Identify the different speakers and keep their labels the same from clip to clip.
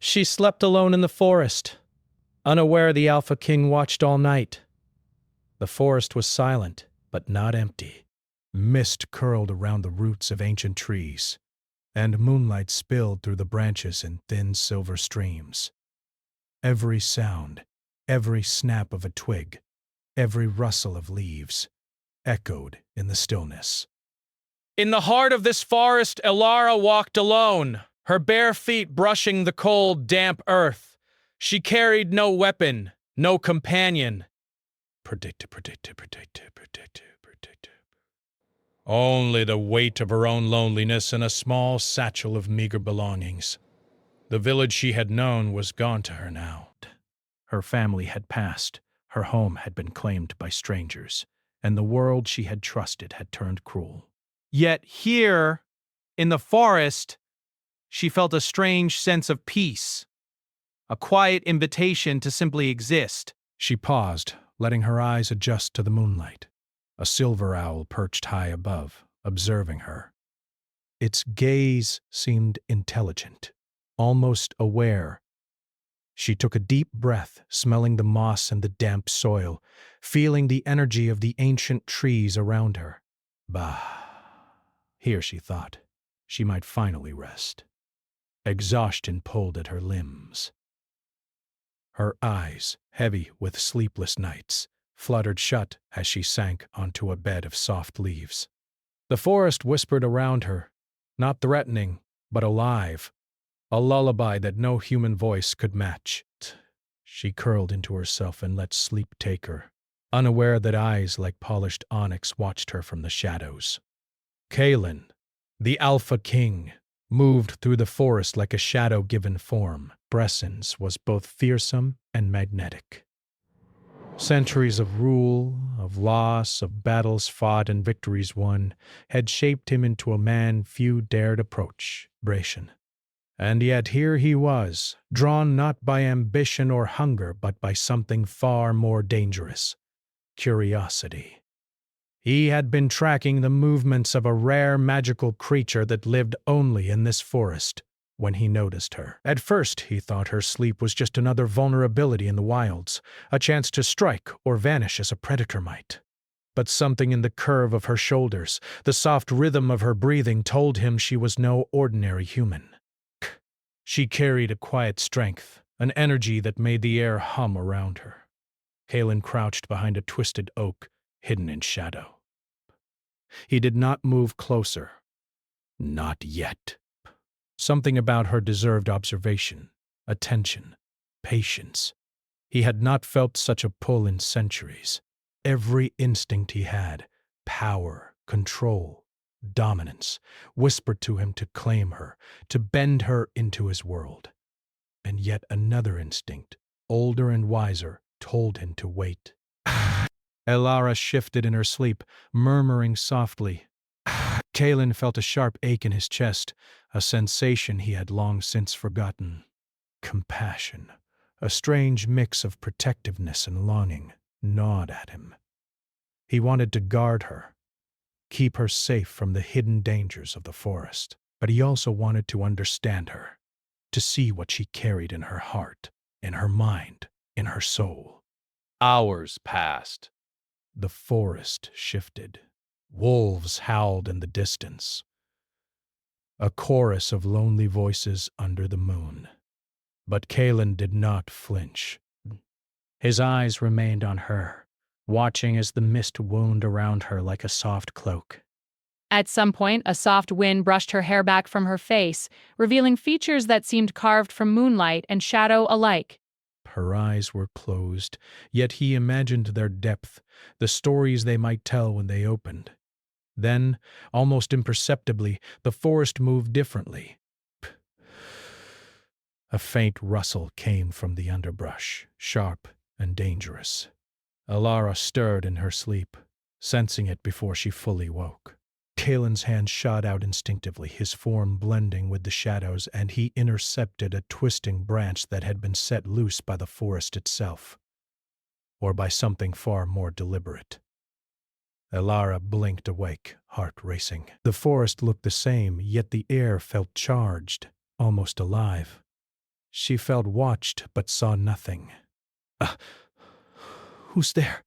Speaker 1: She slept alone in the forest, unaware the Alpha King watched all night. The forest was silent, but not empty. Mist curled around the roots of ancient trees, and moonlight spilled through the branches in thin silver streams. Every sound, every snap of a twig, every rustle of leaves, echoed in the stillness. In the heart of this forest, Elara walked alone, her bare feet brushing the cold, damp earth. She carried no weapon, no companion. Predict. Only the weight of her own loneliness and a small satchel of meager belongings. The village she had known was gone to her now. Her family had passed, her home had been claimed by strangers, and the world she had trusted had turned cruel. Yet here, in the forest, she felt a strange sense of peace, a quiet invitation to simply exist. She paused, letting her eyes adjust to the moonlight. A silver owl perched high above, observing her. Its gaze seemed intelligent, almost aware. She took a deep breath, smelling the moss and the damp soil, feeling the energy of the ancient trees around her. Bah! Here, she thought, she might finally rest. Exhaustion pulled at her limbs. Her eyes, heavy with sleepless nights, fluttered shut as she sank onto a bed of soft leaves. The forest whispered around her, not threatening, but alive, a lullaby that no human voice could match. She curled into herself and let sleep take her, unaware that eyes like polished onyx watched her from the shadows. Kalen, the Alpha King, moved through the forest like a shadow-given form. Presence was both fearsome and magnetic. Centuries of rule, of loss, of battles fought and victories won, had shaped him into a man few dared approach, Bratian. And yet here he was, drawn not by ambition or hunger, but by something far more dangerous: curiosity. He had been tracking the movements of a rare magical creature that lived only in this forest when he noticed her. At first, he thought her sleep was just another vulnerability in the wilds, a chance to strike or vanish as a predator might. But something in the curve of her shoulders, the soft rhythm of her breathing, told him she was no ordinary human. She carried a quiet strength, an energy that made the air hum around her. Kalen crouched behind a twisted oak, hidden in shadow. He did not move closer. Not yet. Something about her deserved observation, attention, patience. He had not felt such a pull in centuries. Every instinct he had, power, control, dominance, whispered to him to claim her, to bend her into his world. And yet another instinct, older and wiser, told him to wait. Elara shifted in her sleep, murmuring softly. Kalen felt a sharp ache in his chest, a sensation he had long since forgotten. Compassion, a strange mix of protectiveness and longing, gnawed at him. He wanted to guard her, keep her safe from the hidden dangers of the forest, but he also wanted to understand her, to see what she carried in her heart, in her mind, in her soul. Hours passed. The forest shifted. Wolves howled in the distance. A chorus of lonely voices under the moon. But Kalen did not flinch. His eyes remained on her, watching as the mist wound around her like a soft cloak.
Speaker 2: At some point, a soft wind brushed her hair back from her face, revealing features that seemed carved from moonlight and shadow alike.
Speaker 1: Her eyes were closed, yet he imagined their depth, the stories they might tell when they opened. Then, almost imperceptibly, the forest moved differently. A faint rustle came from the underbrush, sharp and dangerous. Elara stirred in her sleep, sensing it before she fully woke. Kalen's hand shot out instinctively, his form blending with the shadows, and he intercepted a twisting branch that had been set loose by the forest itself, or by something far more deliberate. Elara blinked awake, heart racing. The forest looked the same, yet the air felt charged, almost alive. She felt watched but saw nothing. "Uh, who's there?"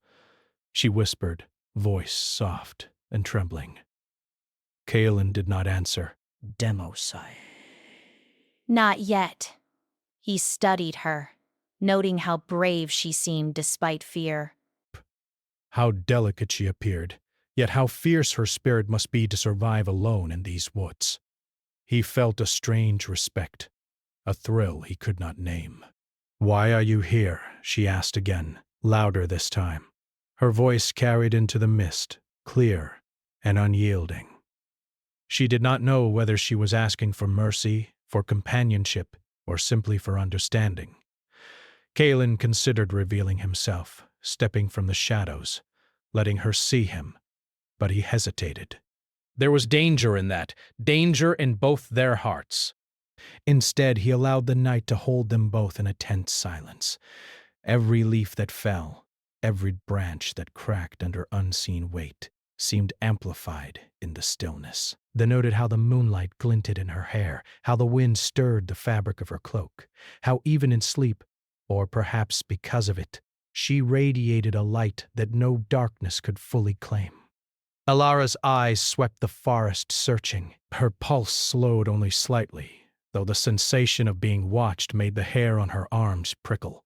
Speaker 1: she whispered, voice soft and trembling. Kaelin did not answer.
Speaker 3: Demosai.
Speaker 4: Not yet. He studied her, noting how brave she seemed despite fear.
Speaker 1: How delicate she appeared, yet how fierce her spirit must be to survive alone in these woods. He felt a strange respect, a thrill he could not name. "Why are you here?" she asked again, louder this time. Her voice carried into the mist, clear and unyielding. She did not know whether she was asking for mercy, for companionship, or simply for understanding. Kaelin considered revealing himself, stepping from the shadows, letting her see him, but he hesitated. There was danger in that, danger in both their hearts. Instead, he allowed the night to hold them both in a tense silence. Every leaf that fell, every branch that cracked under unseen weight, seemed amplified in the stillness. They noted how the moonlight glinted in her hair, how the wind stirred the fabric of her cloak, how even in sleep, or perhaps because of it, she radiated a light that no darkness could fully claim. Alara's eyes swept the forest searching. Her pulse slowed only slightly, though the sensation of being watched made the hair on her arms prickle.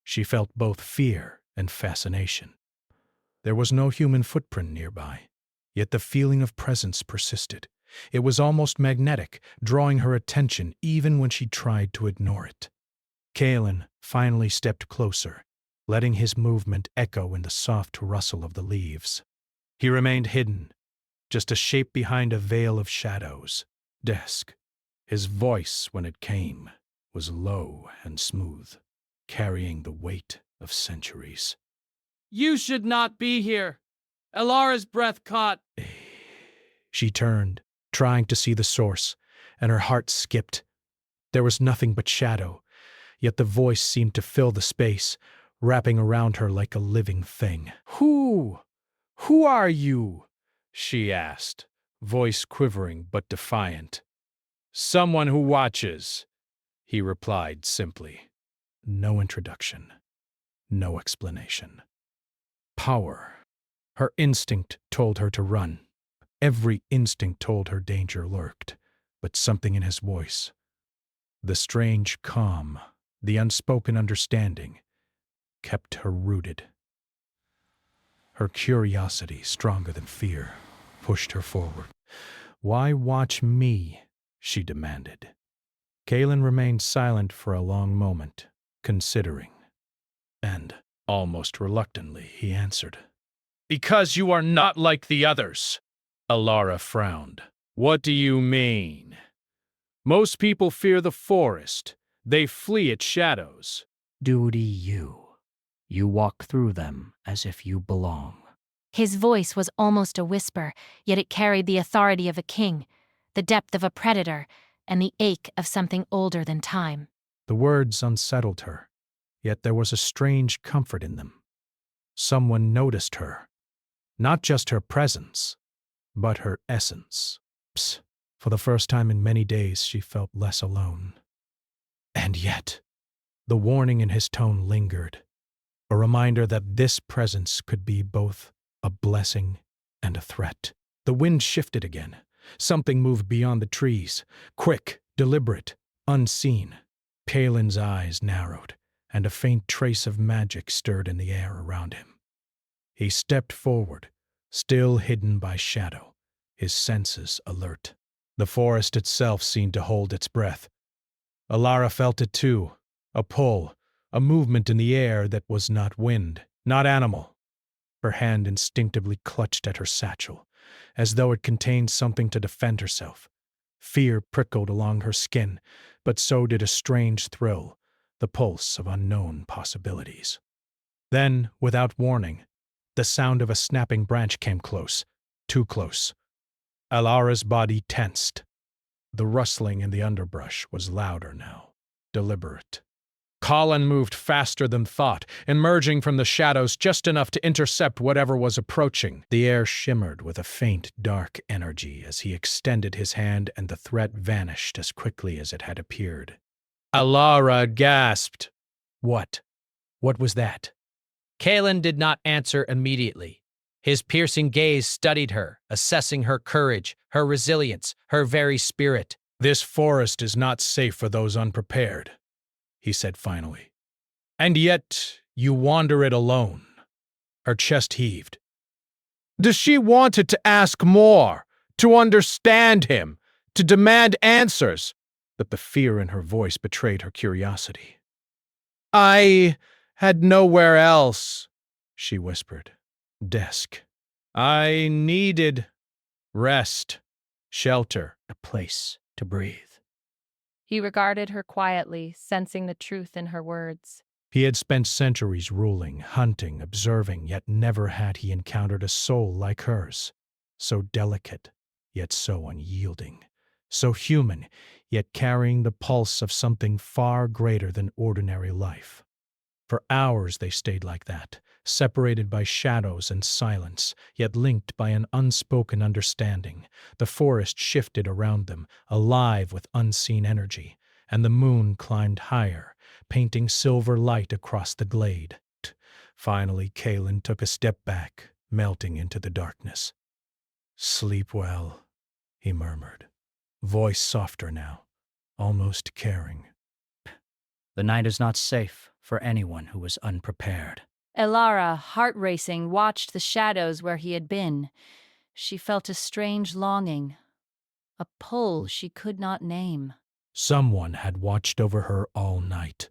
Speaker 1: She felt both fear and fascination. There was no human footprint nearby, yet the feeling of presence persisted. It was almost magnetic, drawing her attention even when she tried to ignore it. Kaelin finally stepped closer, letting his movement echo in the soft rustle of the leaves. He remained hidden, just a shape behind a veil of shadows. Desk. His voice, when it came, was low and smooth, carrying the weight of centuries.
Speaker 5: "You should not be here. Alara's breath caught."
Speaker 1: She turned, trying to see the source, and her heart skipped. There was nothing but shadow, yet the voice seemed to fill the space, wrapping around her like a living thing. Who are you?" she asked, voice quivering but defiant. "Someone who watches," he replied simply. No introduction, no explanation. Power. Her instinct told her to run. Every instinct told her danger lurked, but something in his voice, the strange calm, the unspoken understanding, kept her rooted. Her curiosity, stronger than fear, pushed her forward. "Why watch me?" she demanded. Kaelin remained silent for a long moment, considering. And, almost reluctantly, he answered. "Because you are not like the others." Alara frowned. "What do you mean?" "Most people fear the forest. They flee its shadows."
Speaker 3: Duty you. You walk through them as if you belong.
Speaker 4: His voice was almost a whisper, yet it carried the authority of a king, the depth of a predator, and the ache of something older than time.
Speaker 1: The words unsettled her, yet there was a strange comfort in them. Someone noticed her. Not just her presence, but her essence. Psst. For the first time in many days, she felt less alone. And yet, the warning in his tone lingered, a reminder that this presence could be both a blessing and a threat. The wind shifted again. Something moved beyond the trees, quick, deliberate, unseen. Kaelin's eyes narrowed, and a faint trace of magic stirred in the air around him. He stepped forward, still hidden by shadow, his senses alert. The forest itself seemed to hold its breath. Alara felt it too, a pull, a movement in the air that was not wind, not animal. Her hand instinctively clutched at her satchel, as though it contained something to defend herself. Fear prickled along her skin, but so did a strange thrill, the pulse of unknown possibilities. Then, without warning, the sound of a snapping branch came close, too close. Alara's body tensed. The rustling in the underbrush was louder now, deliberate. Colin moved faster than thought, emerging from the shadows just enough to intercept whatever was approaching. The air shimmered with a faint, dark energy as he extended his hand, and the threat vanished as quickly as it had appeared. Alara gasped.
Speaker 3: What? What was that?
Speaker 6: Kalen did not answer immediately. His piercing gaze studied her, assessing her courage, her resilience, her very spirit.
Speaker 1: This forest is not safe for those unprepared, he said finally. And yet you wander it alone. Her chest heaved. Does she wanted to ask more, to understand him, to demand answers? But the fear in her voice betrayed her curiosity. I had nowhere else, she whispered. Desk. I needed rest, shelter,
Speaker 3: A place to breathe.
Speaker 2: He regarded her quietly, sensing the truth in her words.
Speaker 1: He had spent centuries ruling, hunting, observing, yet never had he encountered a soul like hers, so delicate, yet so unyielding, so human, yet carrying the pulse of something far greater than ordinary life. For hours they stayed like that, separated by shadows and silence, yet linked by an unspoken understanding. The forest shifted around them, alive with unseen energy, and the moon climbed higher, painting silver light across the glade. Finally, Kalen took a step back, melting into the darkness. Sleep well, he murmured, voice softer now, almost caring.
Speaker 3: The night is not safe for anyone who is unprepared.
Speaker 2: Elara, heart racing, watched the shadows where he had been. She felt a strange longing, a pull she could not name.
Speaker 1: Someone had watched over her all night.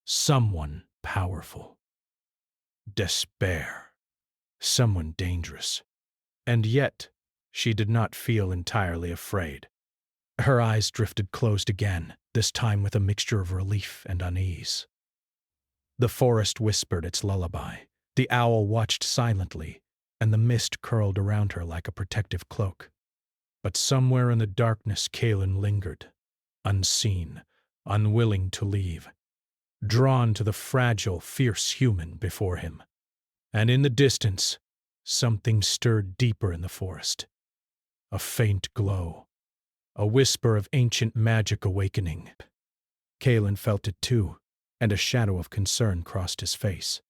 Speaker 1: Someone powerful. Despair. Someone dangerous. And yet, she did not feel entirely afraid. Her eyes drifted closed again, this time with a mixture of relief and unease. The forest whispered its lullaby. The owl watched silently, and the mist curled around her like a protective cloak. But somewhere in the darkness, Kalen lingered, unseen, unwilling to leave, drawn to the fragile, fierce human before him. And in the distance, something stirred deeper in the forest. A faint glow, a whisper of ancient magic awakening. Kalen felt it too, and a shadow of concern crossed his face.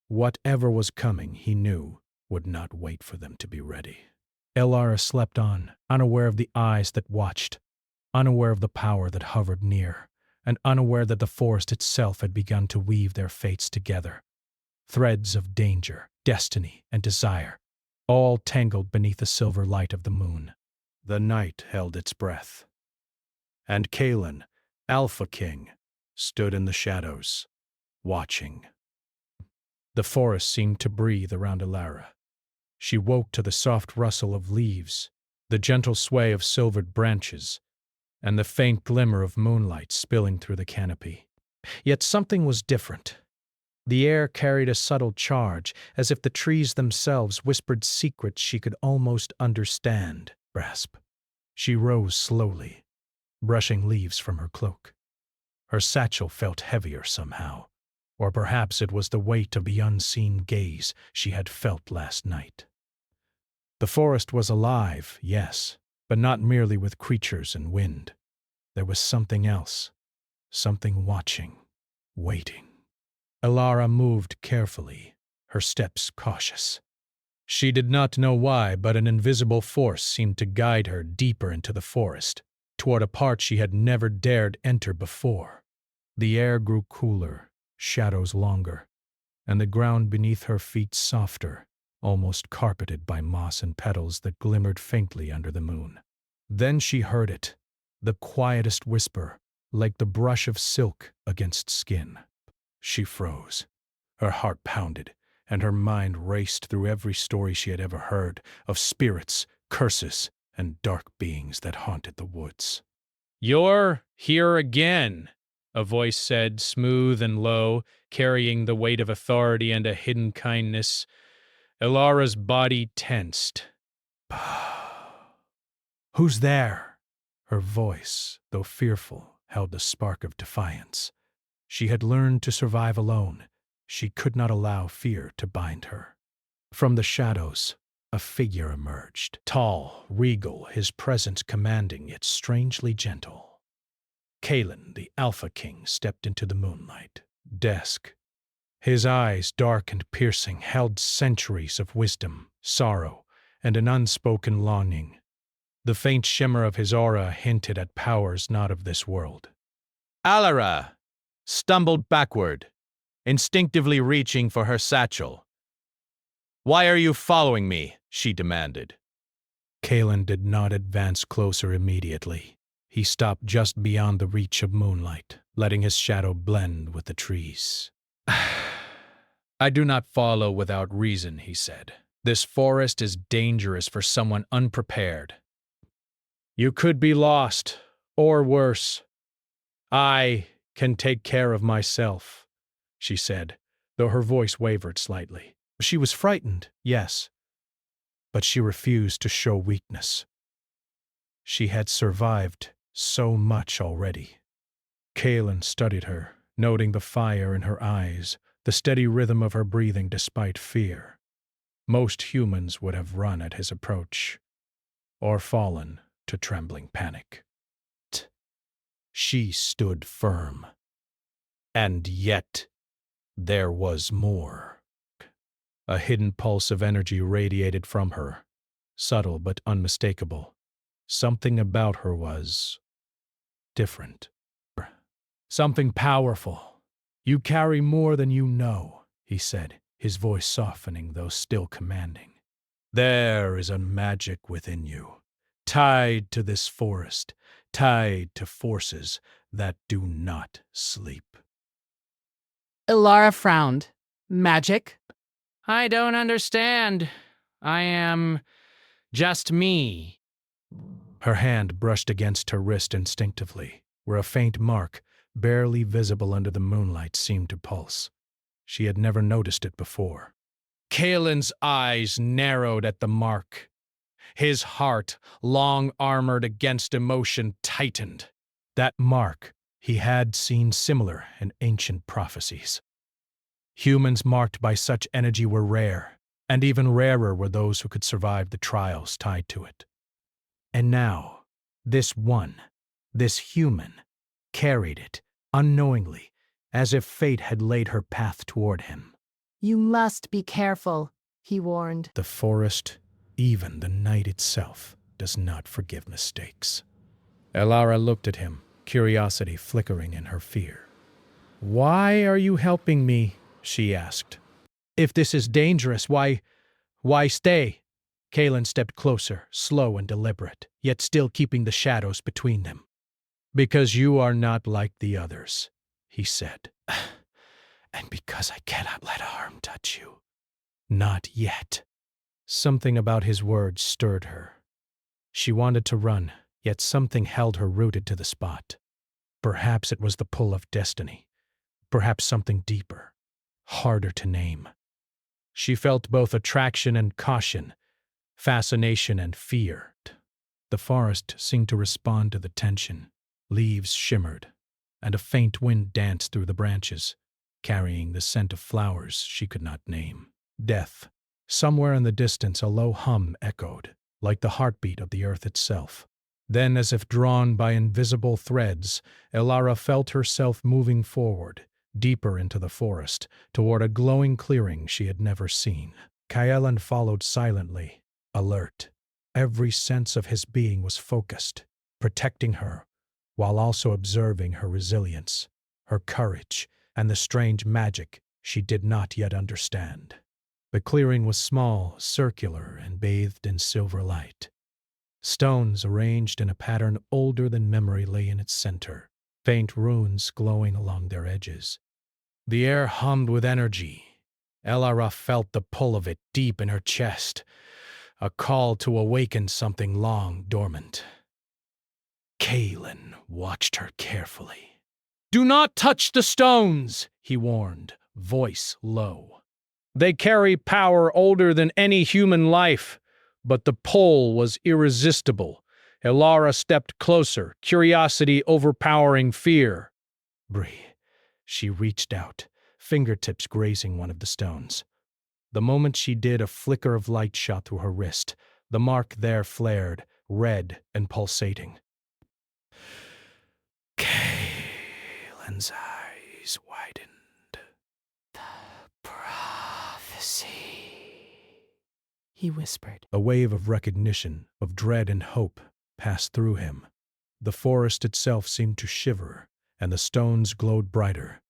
Speaker 1: Whatever was coming, he knew, would not wait for them to be ready. Elara slept on, unaware of the eyes that watched, unaware of the power that hovered near, and unaware that the forest itself had begun to weave their fates together. Threads of danger, destiny, and desire, all tangled beneath the silver light of the moon. The night held its breath. And Kalen, Alpha King, stood in the shadows, watching. The forest seemed to breathe around Elara. She woke to the soft rustle of leaves, the gentle sway of silvered branches, and the faint glimmer of moonlight spilling through the canopy. Yet something was different. The air carried a subtle charge, as if the trees themselves whispered secrets she could almost understand. Grasp. She rose slowly, brushing leaves from her cloak. Her satchel felt heavier somehow, or perhaps it was the weight of the unseen gaze she had felt last night. The forest was alive, yes, but not merely with creatures and wind. There was something else, something watching, waiting. Elara moved carefully, her steps cautious. She did not know why, but an invisible force seemed to guide her deeper into the forest, toward a part she had never dared enter before. The air grew cooler, shadows longer, and the ground beneath her feet softer, almost carpeted by moss and petals that glimmered faintly under the moon. Then she heard it, the quietest whisper, like the brush of silk against skin. She froze. Her heart pounded, and her mind raced through every story she had ever heard of spirits, curses, and dark beings that haunted the woods.
Speaker 5: You're here again, a voice said, smooth and low, carrying the weight of authority and a hidden kindness. Elara's body tensed.
Speaker 1: Who's there? Her voice, though fearful, held a spark of defiance. She had learned to survive alone. She could not allow fear to bind her. From the shadows, a figure emerged, tall, regal, his presence commanding yet strangely gentle. Kalen, the Alpha King, stepped into the moonlight. Desk. His eyes, dark and piercing, held centuries of wisdom, sorrow, and an unspoken longing. The faint shimmer of his aura hinted at powers not of this world.
Speaker 5: Alara stumbled backward, instinctively reaching for her satchel. "Why are you following me?" she demanded.
Speaker 1: Kalen did not advance closer immediately. He stopped just beyond the reach of moonlight, letting his shadow blend with the trees.
Speaker 5: "I do not follow without reason," he said. "This forest is dangerous for someone unprepared."
Speaker 1: "You could be lost, or worse. I can take care of myself," she said, though her voice wavered slightly. She was frightened, yes, but she refused to show weakness. She had survived so much already. Kalen studied her, noting the fire in her eyes, the steady rhythm of her breathing despite fear. Most humans would have run at his approach, or fallen to trembling panic. She stood firm. And yet, there was more. A hidden pulse of energy radiated from her, subtle but unmistakable. Something about her was different. Something powerful. "You carry more than you know," he said, his voice softening though still commanding. "There is a magic within you, tied to this forest, tied to forces that do not sleep."
Speaker 7: Ilara frowned. "Magic?"
Speaker 6: I don't understand. I am just me.
Speaker 1: Her hand brushed against her wrist instinctively, where a faint mark, barely visible under the moonlight, seemed to pulse. She had never noticed it before.
Speaker 5: Kalen's eyes narrowed at the mark. His heart, long armored against emotion, tightened.
Speaker 1: That mark, he had seen similar in ancient prophecies. Humans marked by such energy were rare, and even rarer were those who could survive the trials tied to it. And now, this one, this human, carried it, unknowingly, as if fate had laid her path toward him.
Speaker 7: "You must be careful," he warned.
Speaker 1: The forest, even the night itself, does not forgive mistakes. Elara looked at him, curiosity flickering in her fear. "Why are you helping me?" she asked. "If this is dangerous, why stay?" Kalen stepped closer, slow and deliberate, yet still keeping the shadows between them. "Because you are not like the others," he said. "And because I cannot let harm touch you. Not yet." Something about his words stirred her. She wanted to run, yet something held her rooted to the spot. Perhaps it was the pull of destiny. Perhaps something deeper, harder to name. She felt both attraction and caution, fascination and fear. The forest seemed to respond to the tension. Leaves shimmered, and a faint wind danced through the branches, carrying the scent of flowers she could not name. Death. Somewhere in the distance a low hum echoed, like the heartbeat of the earth itself. Then, as if drawn by invisible threads, Elara felt herself moving forward, deeper into the forest, toward a glowing clearing she had never seen. Kailan followed silently, alert. Every sense of his being was focused, protecting her, while also observing her resilience, her courage, and the strange magic she did not yet understand. The clearing was small, circular, and bathed in silver light. Stones arranged in a pattern older than memory lay in its center, faint runes glowing along their edges. The air hummed with energy. Elara felt the pull of it deep in her chest, a call to awaken something long dormant. Kalen watched her carefully. "Do not touch the stones," he warned, voice low. "They carry power older than any human life." But the pull was irresistible. Elara stepped closer, curiosity overpowering fear. "Bree." She reached out, fingertips grazing one of the stones. The moment she did, a flicker of light shot through her wrist. The mark there flared, red and pulsating. "Kalen." Kalen's eyes widened.
Speaker 7: Prophecy, he whispered.
Speaker 1: A wave of recognition, of dread and hope, passed through him. The forest itself seemed to shiver, and the stones glowed brighter,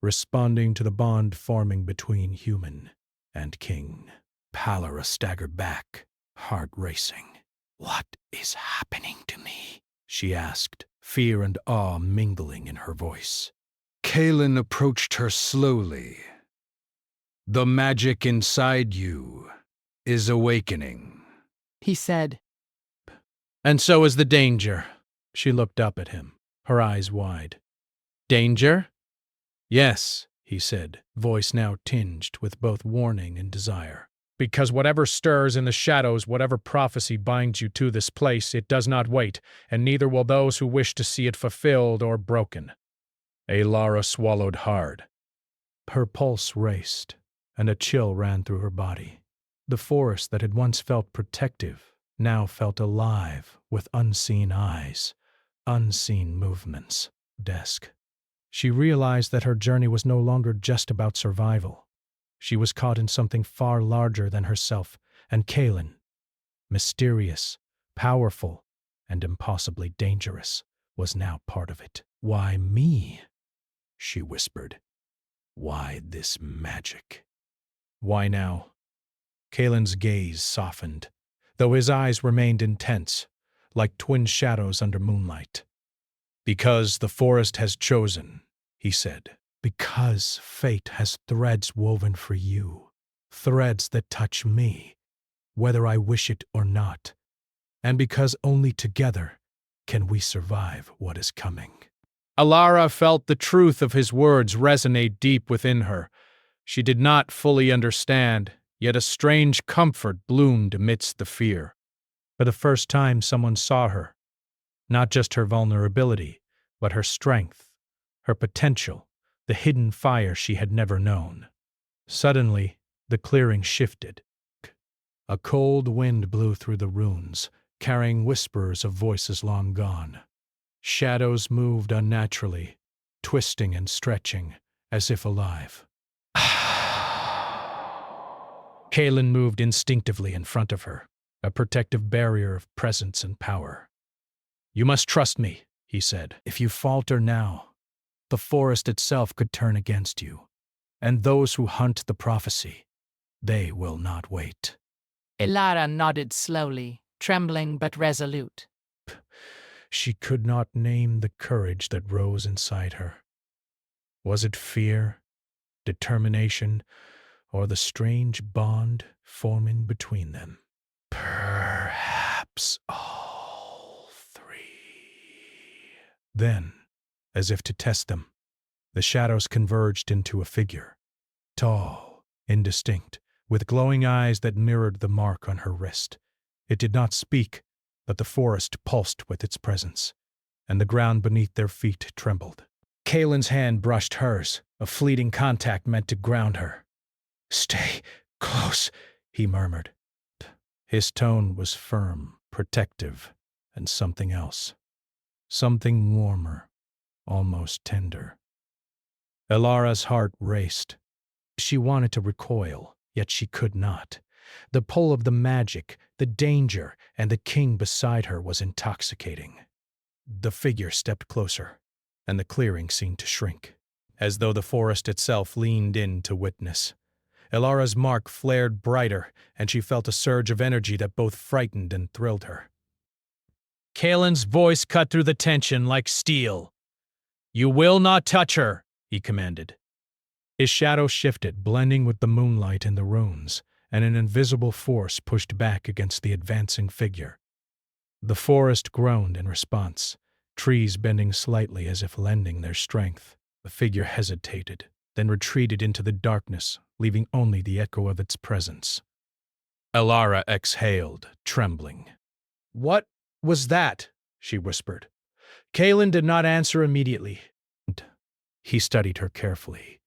Speaker 1: responding to the bond forming between human and king. Pallara staggered back, heart racing. "What is happening to me?" she asked, fear and awe mingling in her voice. Kalen approached her slowly. "The magic inside you is awakening,"
Speaker 7: He said.
Speaker 5: And so is the danger. She looked up at him, her eyes wide. Danger? Yes, he said, voice now tinged with both warning and desire. Because whatever stirs in the shadows, whatever prophecy binds you to this place, it does not wait, and neither will those who wish to see it fulfilled or broken. Alara swallowed hard.
Speaker 1: Her pulse raced, and a chill ran through her body. The forest that had once felt protective now felt alive with unseen eyes, unseen movements. Desk. She realized that her journey was no longer just about survival. She was caught in something far larger than herself, and Kalen, mysterious, powerful, and impossibly dangerous, was now part of it. "Why me?" she whispered. "Why this magic?" "Why now?" Kalen's gaze softened, though his eyes remained intense, like twin shadows under moonlight. "Because the forest has chosen," he said. "Because fate has threads woven for you, threads that touch me, whether I wish it or not, and because only together can we survive what is coming."
Speaker 5: Alara felt the truth of his words resonate deep within her. She did not fully understand, yet a strange comfort bloomed amidst the fear.
Speaker 1: For the first time someone saw her, not just her vulnerability, but her strength, her potential, the hidden fire she had never known. Suddenly, the clearing shifted. A cold wind blew through the ruins, carrying whispers of voices long gone. Shadows moved unnaturally, twisting and stretching, as if alive. Kalen moved instinctively in front of her, a protective barrier of presence and power. "You must trust me," he said. "If you falter now, the forest itself could turn against you, and those who hunt the prophecy, they will not wait."
Speaker 7: Alara nodded slowly, trembling but resolute.
Speaker 1: She could not name the courage that rose inside her. Was it fear, determination, or the strange bond forming between them? Perhaps all three. Then, as if to test them, the shadows converged into a figure, tall, indistinct, with glowing eyes that mirrored the mark on her wrist. It did not speak, but the forest pulsed with its presence, and the ground beneath their feet trembled. Kalen's hand brushed hers, a fleeting contact meant to ground her. "Stay close," he murmured. His tone was firm, protective, and something else. Something warmer, almost tender. Alara's heart raced. She wanted to recoil, yet she could not. The pull of the magic, the danger, and the king beside her was intoxicating. The figure stepped closer, and the clearing seemed to shrink, as though the forest itself leaned in to witness. Alara's mark flared brighter, and she felt a surge of energy that both frightened and thrilled her. Kalen's voice cut through the tension like steel. "You will not touch her," he commanded. His shadow shifted, blending with the moonlight in the ruins, and an invisible force pushed back against the advancing figure. The forest groaned in response, trees bending slightly as if lending their strength. The figure hesitated, then retreated into the darkness, leaving only the echo of its presence. Alara exhaled, trembling. "What was that?" she whispered. Kalen did not answer immediately. He studied her carefully,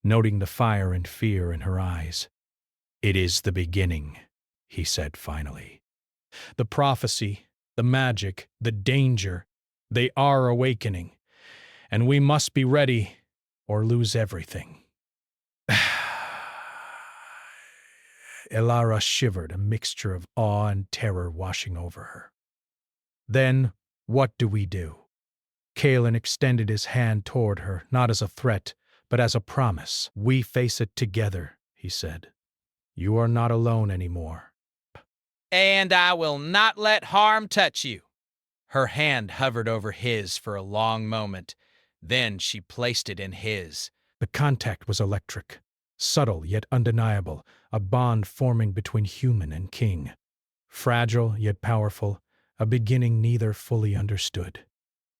Speaker 1: noting the fire and fear in her eyes. "It is the beginning," he said finally. "The prophecy, the magic, the danger, they are awakening. and we must be ready or lose everything. Elara shivered, a mixture of awe and terror washing over her. Then, what do we do? Kalen extended his hand toward her, not as a threat, but as a promise. We face it together, he said. You are not alone anymore.
Speaker 6: And I will not let harm touch you. Her hand hovered over his for a long moment. Then she placed it in his.
Speaker 1: The contact was electric, subtle yet undeniable, a bond forming between human and king. Fragile yet powerful, a beginning neither fully understood.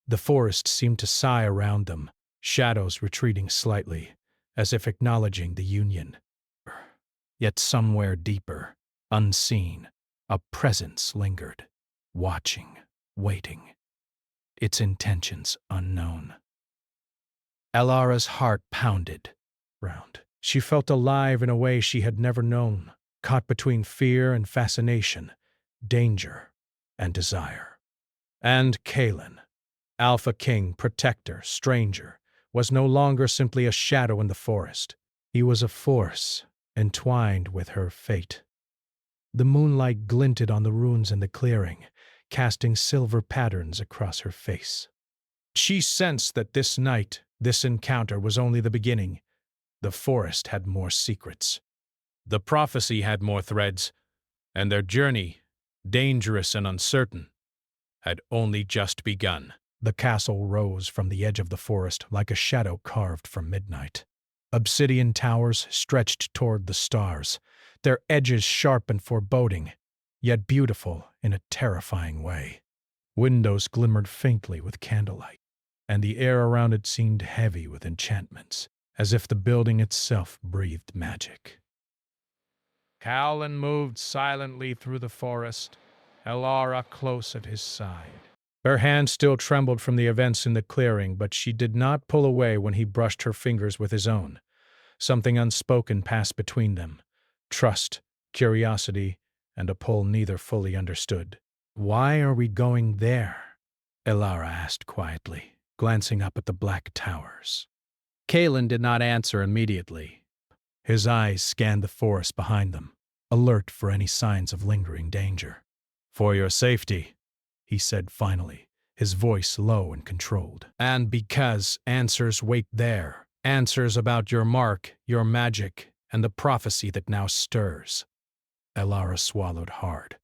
Speaker 1: The forest seemed to sigh around them, shadows retreating slightly, as if acknowledging the union. Yet somewhere deeper, unseen, a presence lingered, watching, waiting, its intentions unknown. Elara's heart pounded round. She felt alive in a way she had never known, caught between fear and fascination, danger and desire. And Kalen, Alpha King, protector, stranger, was no longer simply a shadow in the forest. He was a force entwined with her fate. The moonlight glinted on the runes in the clearing, casting silver patterns across her face. She sensed that this night, this encounter was only the beginning. The forest had more secrets. The prophecy had more threads, and their journey, dangerous and uncertain, had only just begun. The castle rose from the edge of the forest like a shadow carved from midnight. Obsidian towers stretched toward the stars, their edges sharp and foreboding, yet beautiful in a terrifying way. Windows glimmered faintly with candlelight, and the air around it seemed heavy with enchantments, as if the building itself breathed magic. Callan moved silently through the forest, Elara close at his side. Her hand still trembled from the events in the clearing, but she did not pull away when he brushed her fingers with his own. Something unspoken passed between them. Trust, curiosity, and a pull neither fully understood. "Why are we going there?" Elara asked quietly, glancing up at the black towers. Kalen did not answer immediately. His eyes scanned the forest behind them, alert for any signs of lingering danger. "For your safety," he said finally, his voice low and controlled. "And because answers wait there, answers about your mark, your magic, and the prophecy that now stirs." Elara swallowed hard.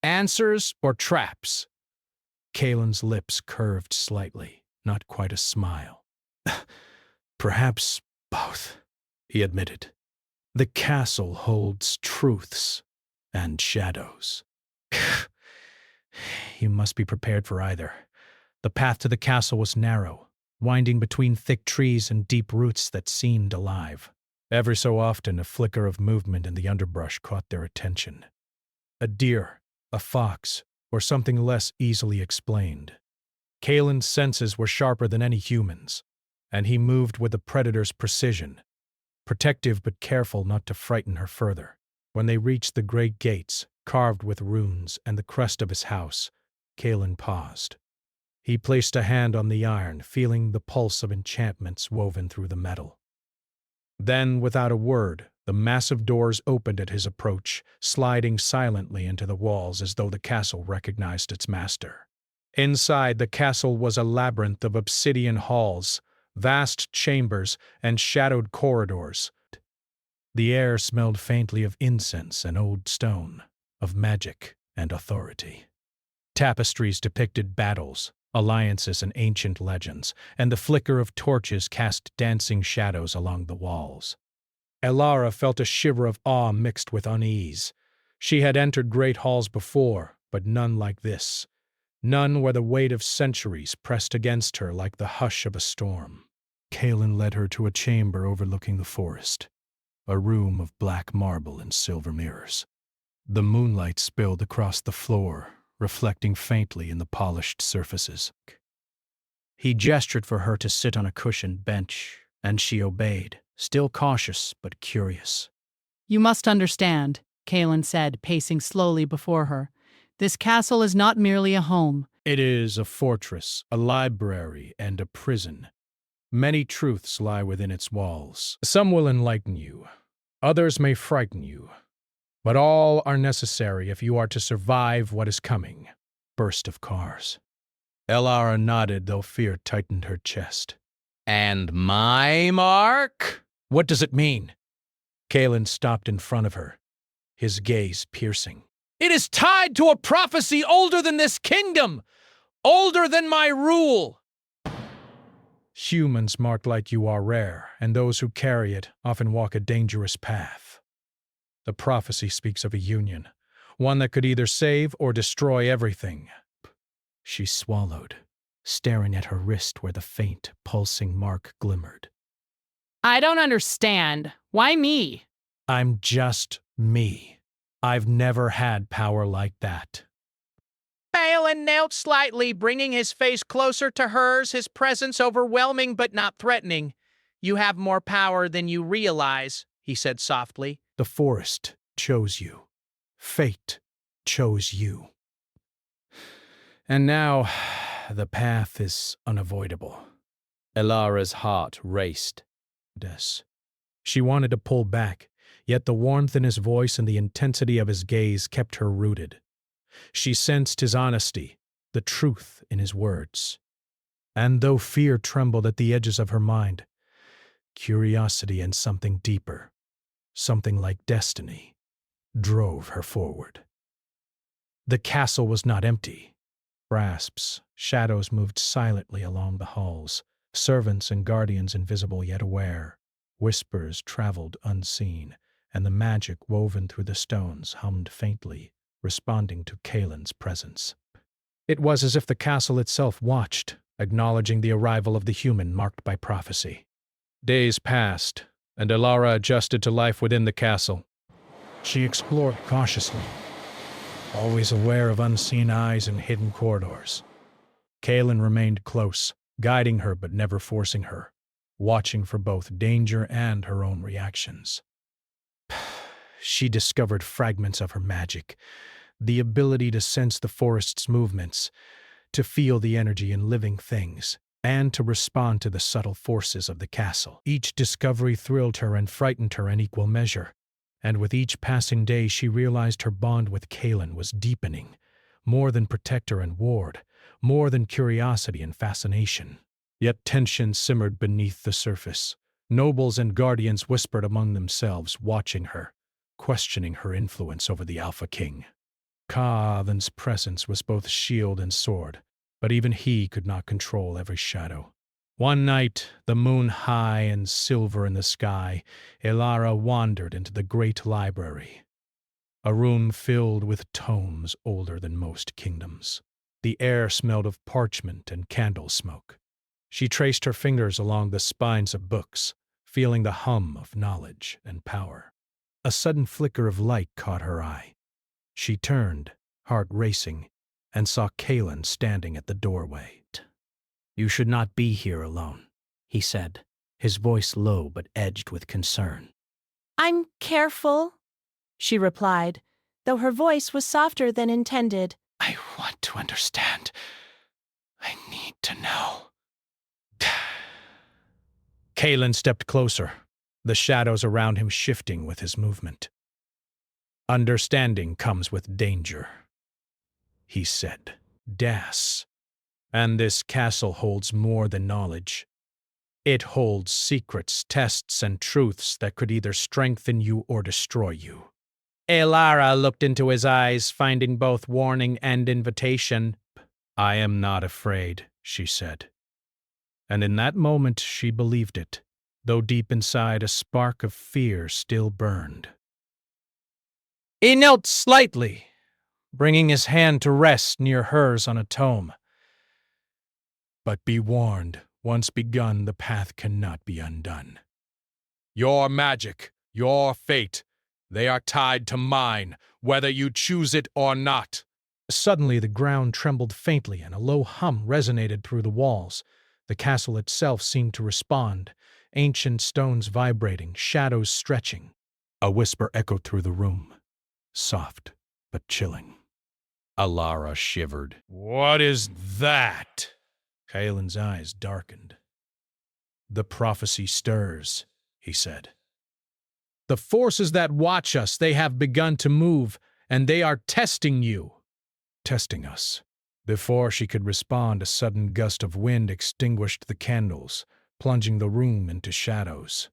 Speaker 1: "Answers or traps?" Kalen's lips curved slightly, not quite a smile. "Perhaps both," he admitted. "The castle holds truths and shadows." You must be prepared for either. The path to the castle was narrow, winding between thick trees and deep roots that seemed alive. Every so often, a flicker of movement in the underbrush caught their attention. A deer, a fox, or something less easily explained. Kalen's senses were sharper than any human's, and he moved with the predator's precision, protective but careful not to frighten her further. When they reached the great gates, carved with runes, and the crest of his house, Kalen paused. He placed a hand on the iron, feeling the pulse of enchantments woven through the metal. Then, without a word, the massive doors opened at his approach, sliding silently into the walls as though the castle recognized its master. Inside, the castle was a labyrinth of obsidian halls, vast chambers, and shadowed corridors. The air smelled faintly of incense and old stone, of magic and authority. Tapestries depicted battles, alliances, and ancient legends, and the flicker of torches cast dancing shadows along the walls. Elara felt a shiver of awe mixed with unease. She had entered great halls before, but none like this. None where the weight of centuries pressed against her like the hush of a storm. Kalen led her to a chamber overlooking the forest, a room of black marble and silver mirrors. The moonlight spilled across the floor, reflecting faintly in the polished surfaces. He gestured for her to sit on a cushioned bench, and she obeyed, still cautious but curious.
Speaker 7: You must understand, Kalen said, pacing slowly before her. This castle is not merely a home.
Speaker 1: It is a fortress, a library, and a prison. Many truths lie within its walls. Some will enlighten you. Others may frighten you. But all are necessary if you are to survive what is coming. Burst of cars. Elara nodded, though fear tightened her chest.
Speaker 6: And my mark?
Speaker 1: What does it mean? Kalen stopped in front of her, his gaze piercing.
Speaker 6: It is tied to a prophecy older than this kingdom, older than my rule.
Speaker 1: Humans marked like you are rare, and those who carry it often walk a dangerous path. The prophecy speaks of a union, one that could either save or destroy everything.
Speaker 3: She swallowed, staring at her wrist where the faint, pulsing mark glimmered.
Speaker 7: I don't understand. Why me?
Speaker 1: I'm just me. I've never had power like that.
Speaker 6: Balin knelt slightly, bringing his face closer to hers, his presence overwhelming but not threatening. You have more power than you realize, he said softly.
Speaker 1: The forest chose you. Fate chose you. And now, the path is unavoidable.
Speaker 6: Elara's heart raced.
Speaker 1: She wanted to pull back, yet the warmth in his voice and the intensity of his gaze kept her rooted. She sensed his honesty, the truth in his words. And though fear trembled at the edges of her mind, curiosity and something deeper, something like destiny, drove her forward. The castle was not empty. Rasps, shadows moved silently along the halls, servants and guardians invisible yet aware. Whispers traveled unseen, and the magic woven through the stones hummed faintly, responding to Kalen's presence. It was as if the castle itself watched, acknowledging the arrival of the human marked by prophecy. Days passed, and Elara adjusted to life within the castle. She explored cautiously, always aware of unseen eyes and hidden corridors. Kalen remained close, guiding her but never forcing her, watching for both danger and her own reactions. She discovered fragments of her magic, the ability to sense the forest's movements, to feel the energy in living things, and to respond to the subtle forces of the castle. Each discovery thrilled her and frightened her in equal measure, and with each passing day she realized her bond with Kalen was deepening, more than protector and ward, more than curiosity and fascination. Yet tension simmered beneath the surface. Nobles and guardians whispered among themselves, watching her, questioning her influence over the Alpha King. Kaaven's presence was both shield and sword, but even he could not control every shadow. One night, the moon high and silver in the sky, Elara wandered into the great library, a room filled with tomes older than most kingdoms. The air smelled of parchment and candle smoke. She traced her fingers along the spines of books, feeling the hum of knowledge and power. A sudden flicker of light caught her eye. She turned, heart racing, and saw Kalen standing at the doorway.
Speaker 3: You should not be here alone, he said, his voice low but edged with concern.
Speaker 8: I'm careful, she replied, though her voice was softer than intended.
Speaker 1: I want to understand. I need to know. Kalen stepped closer, the shadows around him shifting with his movement. Understanding comes with danger, he said. Das. And this castle holds more than knowledge. It holds secrets, tests, and truths that could either strengthen you or destroy you.
Speaker 6: Elara looked into his eyes, finding both warning and invitation.
Speaker 1: I am not afraid, she said. And in that moment she believed it, though deep inside a spark of fear still burned. He knelt slightly, bringing his hand to rest near hers on a tome. But be warned, once begun, the path cannot be undone. Your magic, your fate, they are tied to mine, whether you choose it or not. Suddenly the ground trembled faintly and a low hum resonated through the walls. The castle itself seemed to respond, ancient stones vibrating, shadows stretching. A whisper echoed through the room, soft but chilling.
Speaker 5: Alara shivered. What is that? Kaelin's eyes darkened. The prophecy stirs, he said. The forces that watch us, they have begun to move, and they are testing you. Testing us. Before she could respond, a sudden gust of wind extinguished the candles, plunging the room into shadows.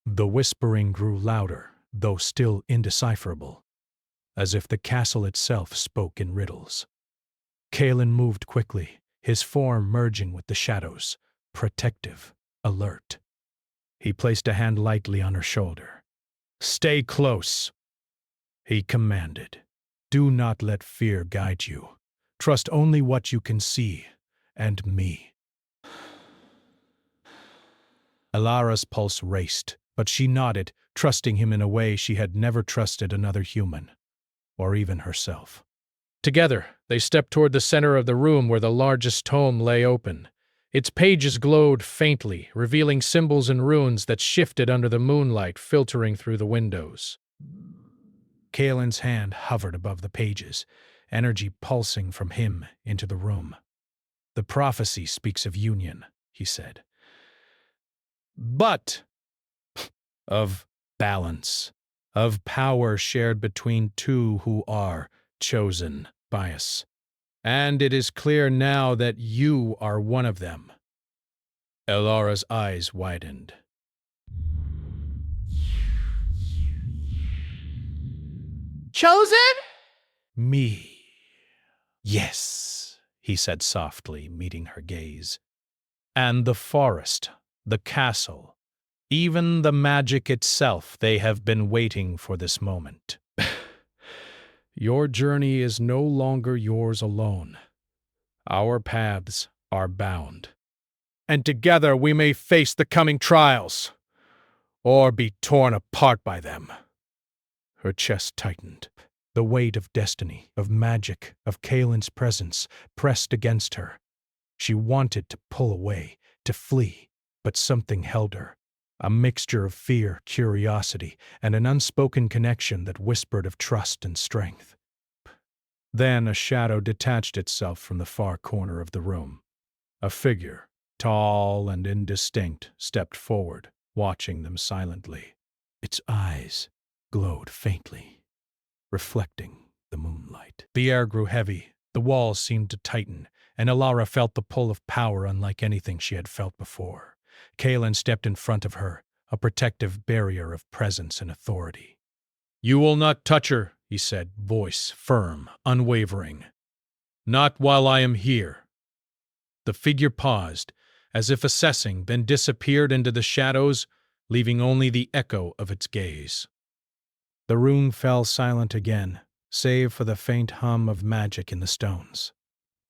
Speaker 5: The whispering grew louder, though still indecipherable, as if the castle itself spoke in riddles. Kaelin moved quickly, his form merging with the shadows, protective, alert. He placed a hand lightly on her shoulder. Stay close, he commanded. Do not let fear guide you. Trust only what you can see, and me. Alara's pulse raced, but she nodded, trusting him in a way she had never trusted another human, or even herself. Together, they stepped toward the center of the room where the largest tome lay open. Its pages glowed faintly, revealing symbols and runes that shifted under the moonlight filtering through the windows. Kaelin's hand hovered above the pages, energy pulsing from him into the room. The prophecy speaks of union, he said. But of balance, of power shared between two who are chosen by us. And it is clear now that you are one of them. Elara's eyes widened.
Speaker 6: Chosen?
Speaker 5: Me. Yes, he said softly, meeting her gaze. And the forest, the castle, even the magic itself, they have been waiting for this moment. Your journey is no longer yours alone. Our paths are bound. And together we may face the coming trials, or be torn apart by them. Her chest tightened. The weight of destiny, of magic, of Kaelin's presence pressed against her. She wanted to pull away, to flee, but something held her. A mixture of fear, curiosity, and an unspoken connection that whispered of trust and strength. Then a shadow detached itself from the far corner of the room. A figure, tall and indistinct, stepped forward, watching them silently. Its eyes glowed faintly, reflecting the moonlight. The air grew heavy, the walls seemed to tighten, and Alara felt the pull of power unlike anything she had felt before. Kaelin stepped in front of her, a protective barrier of presence and authority. You will not touch her, he said, voice firm, unwavering. Not while I am here. The figure paused, as if assessing, then disappeared into the shadows, leaving only the echo of its gaze. The room fell silent again, save for the faint hum of magic in the stones.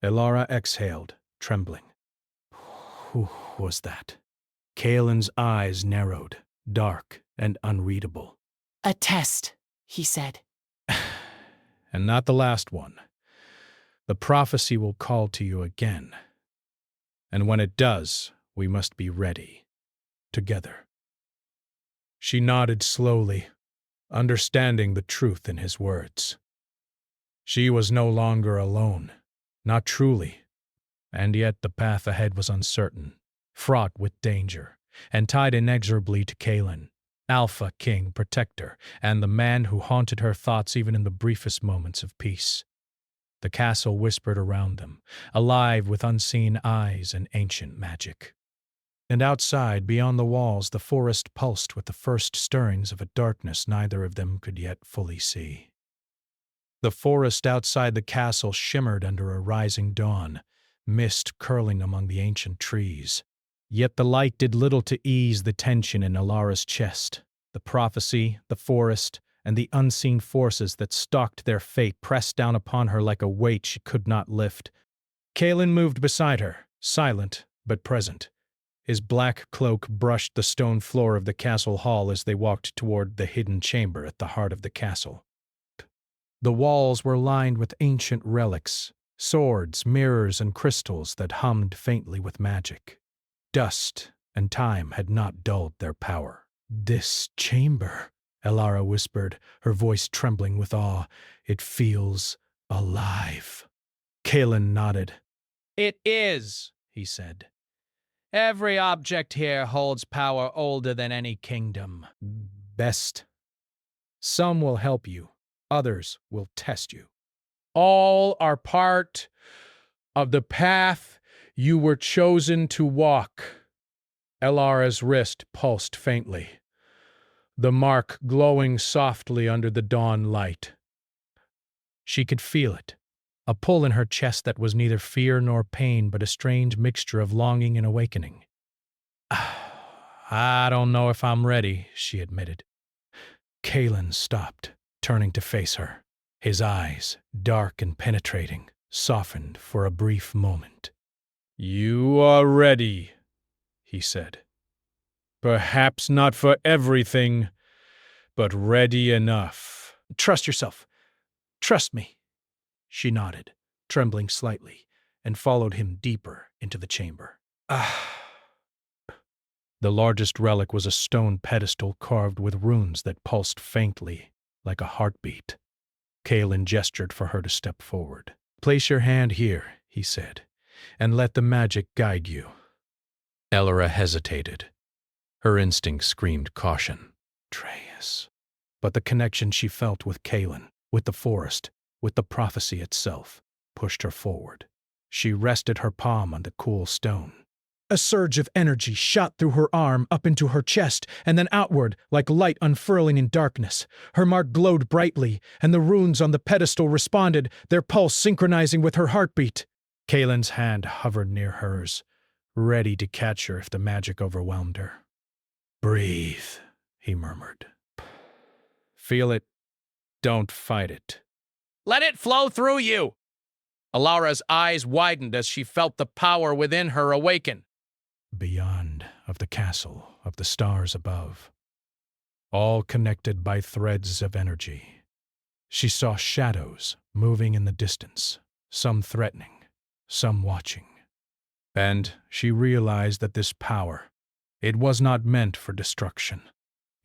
Speaker 5: Elara exhaled, trembling. Who was that? Kaelin's eyes narrowed, dark and unreadable.
Speaker 8: A test, he said.
Speaker 5: And not the last one. The prophecy will call to you again. And when it does, we must be ready. Together. She nodded slowly, understanding the truth in his words. She was no longer alone, not truly, and yet the path ahead was uncertain, fraught with danger, and tied inexorably to Kaelin, Alpha King Protector, and the man who haunted her thoughts even in the briefest moments of peace. The castle whispered around them, alive with unseen eyes and ancient magic. And outside, beyond the walls, the forest pulsed with the first stirrings of a darkness neither of them could yet fully see. The forest outside the castle shimmered under a rising dawn, mist curling among the ancient trees. Yet the light did little to ease the tension in Alara's chest. The prophecy, the forest, and the unseen forces that stalked their fate pressed down upon her like a weight she could not lift. Kaelin moved beside her, silent but present. His black cloak brushed the stone floor of the castle hall as they walked toward the hidden chamber at the heart of the castle. The walls were lined with ancient relics, swords, mirrors, and crystals that hummed faintly with magic. Dust and time had not dulled their power. This chamber, Elara whispered, her voice trembling with awe. It feels Alive. Kaelin nodded.
Speaker 6: It is, he said. Every object here holds power older than any kingdom.
Speaker 5: Best. Some will help you, others will test you.
Speaker 1: All are part of the path you were chosen to walk. Elara's wrist pulsed faintly, the mark glowing softly under the dawn light.
Speaker 5: She could feel it, a pull in her chest that was neither fear nor pain but a strange mixture of longing and awakening.
Speaker 1: I don't know if I'm ready, she admitted.
Speaker 5: Kaelin stopped, turning to face her. His eyes, dark and penetrating, softened for a brief moment.
Speaker 1: You are ready, he said. Perhaps not for everything, but ready enough.
Speaker 5: Trust yourself. Trust me. She nodded, trembling slightly, and followed him deeper into the chamber. The largest relic was a stone pedestal carved with runes that pulsed faintly, like a heartbeat. Kaelin gestured for her to step forward. Place your hand here, he said, and let the magic guide you. Elara hesitated. Her instinct screamed caution. Treyas. But the connection she felt with Kaelin, with the forest, with the prophecy itself, pushed her forward. She rested her palm on the cool stone. A surge of energy shot through her arm up into her chest and then outward like light unfurling in darkness. Her mark glowed brightly, and the runes on the pedestal responded, their pulse synchronizing with her heartbeat. Kaelin's hand hovered near hers, ready to catch her if the magic overwhelmed her. Breathe, he murmured.
Speaker 1: Feel it. Don't fight it.
Speaker 6: Let it flow through you. Elara's eyes widened as she felt the power within her awaken.
Speaker 5: Beyond of the castle, of the stars above, all connected by threads of energy. She saw shadows moving in the distance, some threatening, some watching. And she realized that this power, it was not meant for destruction.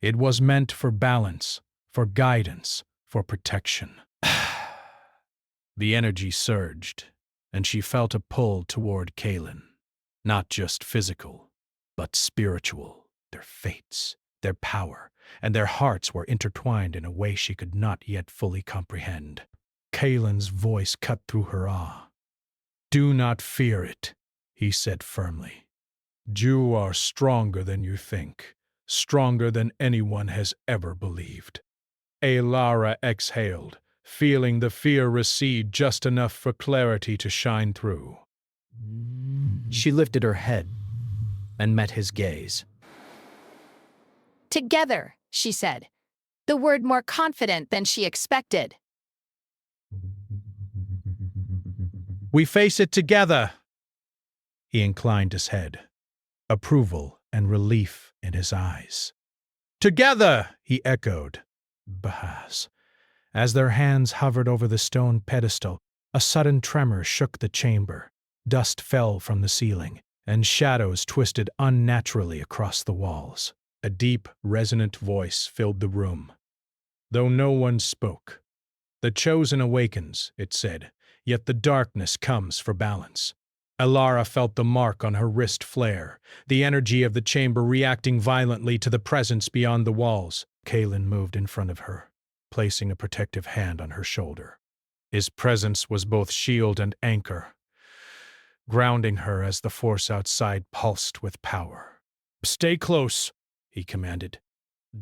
Speaker 5: It was meant for balance, for guidance, for protection. The energy surged, and she felt a pull toward Kaelin. Not just physical, but spiritual. Their fates, their power, and their hearts were intertwined in a way she could not yet fully comprehend. Kaelin's voice cut through her awe. Do not fear it, he said firmly. You are stronger than you think, stronger than anyone has ever believed. Elara exhaled, feeling the fear recede just enough for clarity to shine through. She lifted her head and met his gaze.
Speaker 4: Together, she said, the word more confident than she expected.
Speaker 5: We face it together. He inclined his head, approval and relief in his eyes. Together, he echoed. Bahas. As their hands hovered over the stone pedestal, a sudden tremor shook the chamber. Dust fell from the ceiling, and shadows twisted unnaturally across the walls. A deep, resonant voice filled the room. Though no one spoke. The chosen awakens, it said, yet the darkness comes for balance. Elara felt the mark on her wrist flare, the energy of the chamber reacting violently to the presence beyond the walls. Kaelin moved in front of her, placing a protective hand on her shoulder. His presence was both shield and anchor, grounding her as the force outside pulsed with power. Stay close, he commanded.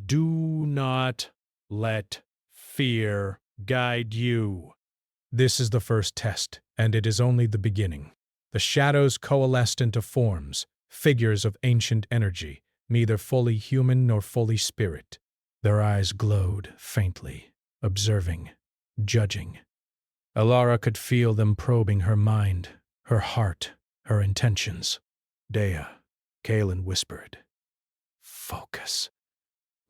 Speaker 5: Do not let fear guide you. This is the first test, and it is only the beginning. The shadows coalesced into forms, figures of ancient energy, neither fully human nor fully spirit. Their eyes glowed faintly, observing, judging. Elara could feel them probing her mind, her heart, her intentions. Dea, Kaelin whispered. Focus.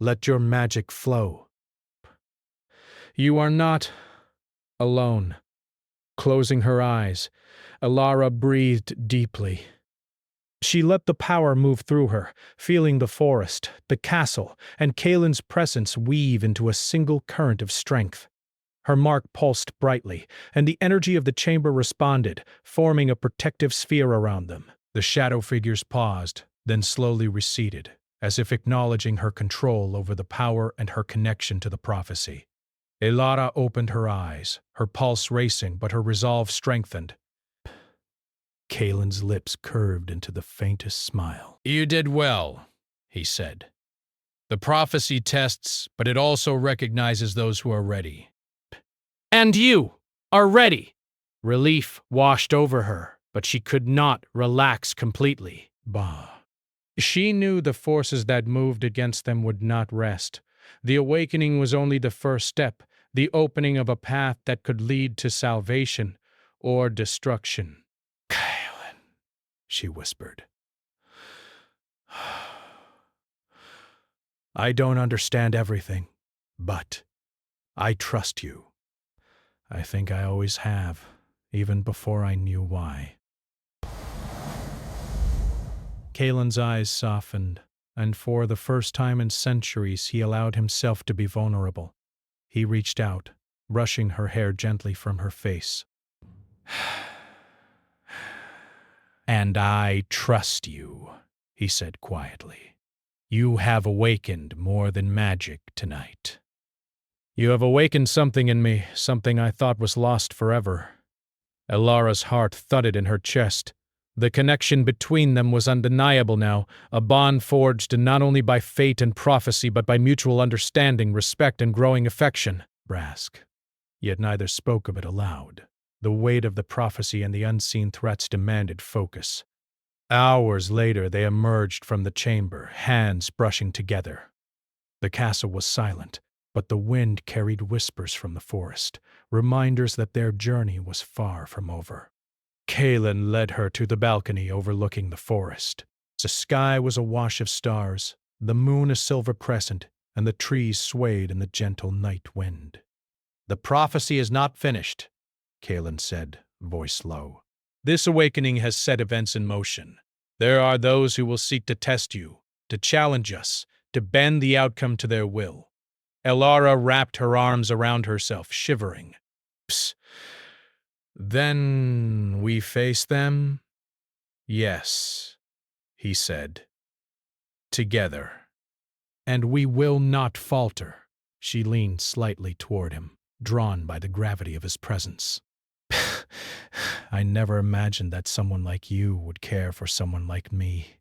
Speaker 5: Let your magic flow. You are not alone. Closing her eyes, Elara breathed deeply. She let the power move through her, feeling the forest, the castle, and Kaelin's presence weave into a single current of strength. Her mark pulsed brightly, and the energy of the chamber responded, forming a protective sphere around them. The shadow figures paused, then slowly receded, as if acknowledging her control over the power and her connection to the prophecy. Elara opened her eyes, her pulse racing but her resolve strengthened. Kalen's lips curved into the faintest smile.
Speaker 1: "You did well," he said. "The prophecy tests, but it also recognizes those who are ready."
Speaker 5: "And you are ready!" Relief washed over her, but she could not relax completely. Bah. She knew the forces that moved against them would not rest. The awakening was only the first step, the opening of a path that could lead to salvation or destruction. "Kalen," she whispered. "I don't understand everything, but I trust you. I think I always have, even before I knew why." Kalen's eyes softened, and for the first time in centuries he allowed himself to be vulnerable. He reached out, brushing her hair gently from her face. "And I trust you," he said quietly. "You have awakened more than magic tonight. You have awakened something in me, something I thought was lost forever." Elara's heart thudded in her chest. The connection between them was undeniable now, a bond forged not only by fate and prophecy but by mutual understanding, respect, and growing affection. Brask. Yet neither spoke of it aloud. The weight of the prophecy and the unseen threats demanded focus. Hours later they emerged from the chamber, hands brushing together. The castle was silent, but the wind carried whispers from the forest, reminders that their journey was far from over. Kalen led her to the balcony overlooking the forest. The sky was awash of stars, the moon a silver crescent, and the trees swayed in the gentle night wind. "The prophecy is not finished," Kalen said, voice low. "This awakening has set events in motion. There are those who will seek to test you, to challenge us, to bend the outcome to their will." Elara wrapped her arms around herself, shivering. "Psst. Then we face them?" "Yes," he said. "Together. And we will not falter." She leaned slightly toward him, drawn by the gravity of his presence. "I never imagined that someone like you would care for someone like me."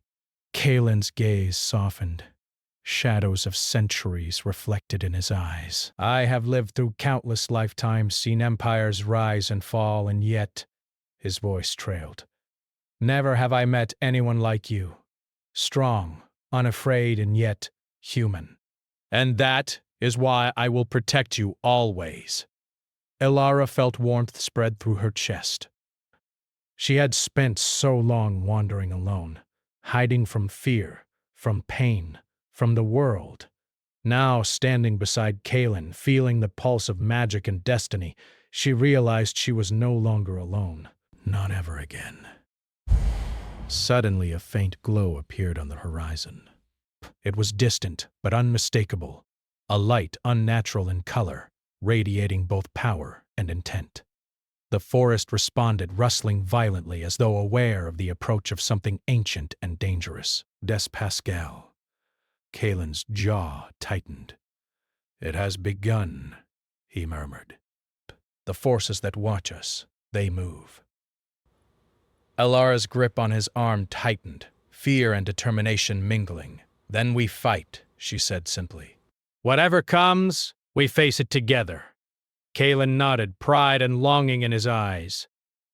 Speaker 5: Kalen's gaze softened, shadows of centuries reflected in his eyes. "I have lived through countless lifetimes, seen empires rise and fall, and yet," his voice trailed, "never have I met anyone like you. Strong, unafraid, and yet human. And that is why I will protect you always." Elara felt warmth spread through her chest. She had spent so long wandering alone, hiding from fear, from pain, from the world. Now, standing beside Kalen, feeling the pulse of magic and destiny, she realized she was no longer alone. Not ever again. Suddenly, a faint glow appeared on the horizon. It was distant, but unmistakable, a light unnatural in color, radiating both power and intent. The forest responded, rustling violently as though aware of the approach of something ancient and dangerous. Des Pascal. Kalen's jaw tightened. "It has begun," he murmured. "The forces that watch us, they move." Elara's grip on his arm tightened, fear and determination mingling. "Then we fight," she said simply. "Whatever comes, we face it together." Kalen nodded, pride and longing in his eyes.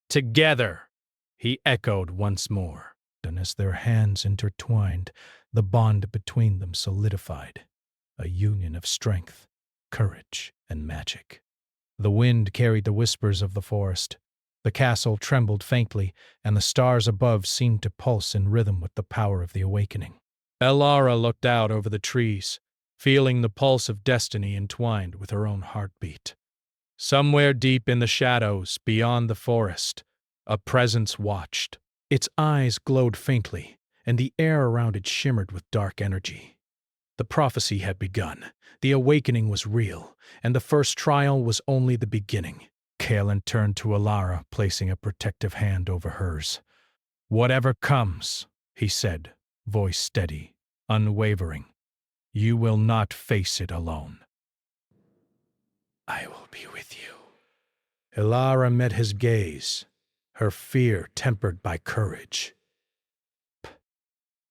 Speaker 5: "Together," he echoed once more. And as their hands intertwined, the bond between them solidified, a union of strength, courage, and magic. The wind carried the whispers of the forest. The castle trembled faintly, and the stars above seemed to pulse in rhythm with the power of the awakening. Elara looked out over the trees, feeling the pulse of destiny entwined with her own heartbeat. Somewhere deep in the shadows, beyond the forest, a presence watched. Its eyes glowed faintly, and the air around it shimmered with dark energy.
Speaker 1: The prophecy had begun. The awakening was real, and the first trial was only the beginning. Kaelin turned to Alara, placing a protective hand over hers. "Whatever comes," he said, voice steady, unwavering, "you will not face it alone." "I will be with you." Alara met his gaze, her fear tempered by courage.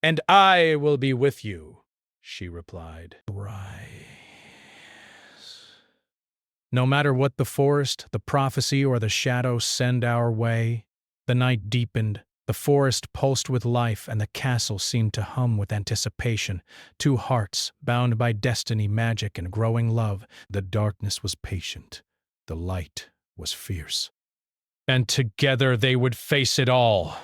Speaker 1: "And I will be with you," she replied. "Rise." No matter what the forest, the prophecy, or the shadow send our way, the night deepened, the forest pulsed with life, and the castle seemed to hum with anticipation. Two hearts, bound by destiny, magic, and growing love. The darkness was patient. The light was fierce. And together they would face it all.